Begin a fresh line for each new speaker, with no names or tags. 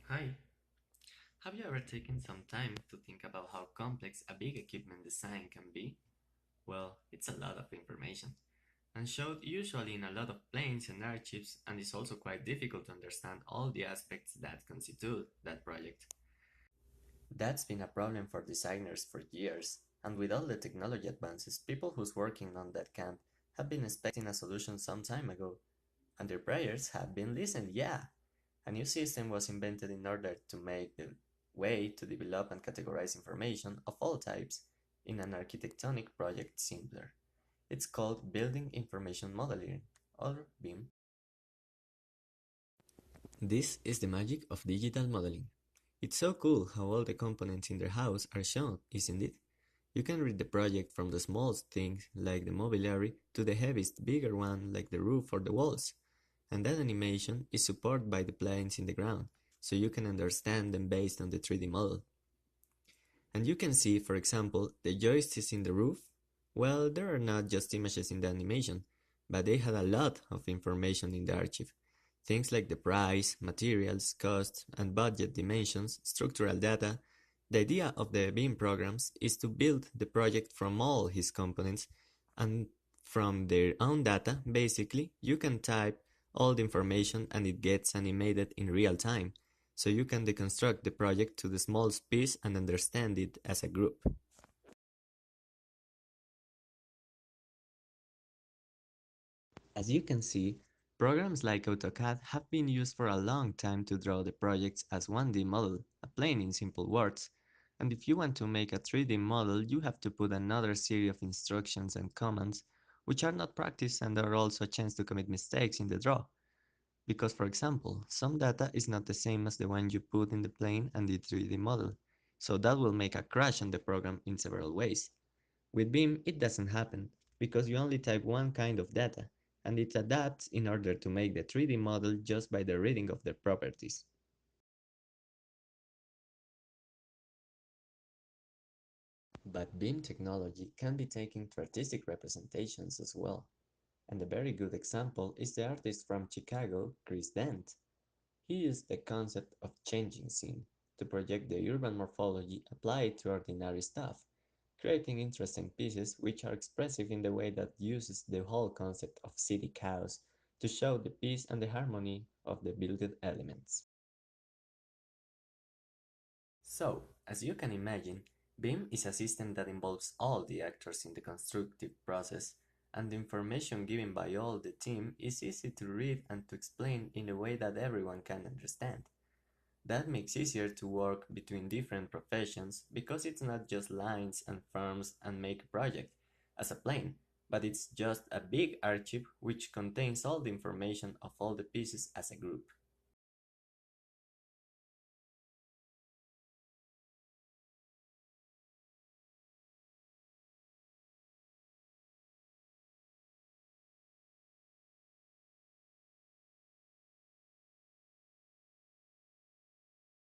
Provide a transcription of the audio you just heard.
Hi, have you ever taken some time to think about how complex a big equipment design can be? Well, it's a lot of information, and showed usually in a lot of planes and archives, and it's also quite difficult to understand all the aspects that constitute that project. That's been a problem for designers for years, and with all the technology advances, people who's working on that camp have been expecting a solution some time ago, and their prayers have been listened, yeah. A new system was invented in order to make the way to develop and categorize information of all types in an architectonic project simpler. It's called Building Information Modeling, or BIM. This is the magic of digital modeling. It's so cool how all the components in their house are shown, isn't it? You can read the project from the smallest things like the mobiliary to the heaviest bigger one like the roof or the walls. And that animation is supported by the planes in the ground, so you can understand them based on the 3D model. And you can see, for example, the joists in the roof. Well, there are not just images in the animation, but they had a lot of information in the archive. Things like the price, materials, cost, and budget dimensions, structural data. The idea of the BIM programs is to build the project from all his components, and from their own data, basically, you can type all the information and it gets animated in real time, so you can deconstruct the project to the smallest piece and understand it as a group. As you can see, programs like AutoCAD have been used for a long time to draw the projects as 1D model, a plane in simple words. And if you want to make a 3D model, you have to put another series of instructions and commands, which are not practiced and are also a chance to commit mistakes in the draw. Because, for example, some data is not the same as the one you put in the plane and the 3D model, so that will make a crash on the program in several ways. With BIM, it doesn't happen, because you only type one kind of data, and it adapts in order to make the 3D model just by the reading of the properties. But BIM technology can be taken to artistic representations as well, and a very good example is the artist from Chicago, Chris Dent. He used the concept of changing scene to project the urban morphology applied to ordinary stuff, creating interesting pieces which are expressive in the way that uses the whole concept of city chaos to show the peace and the harmony of the built elements. So, as you can imagine, BIM is a system that involves all the actors in the constructive process, and the information given by all the team is easy to read and to explain in a way that everyone can understand. That makes easier to work between different professions because it's not just lines and firms and make a project as a plane, but it's just a big archive which contains all the information of all the pieces as a group.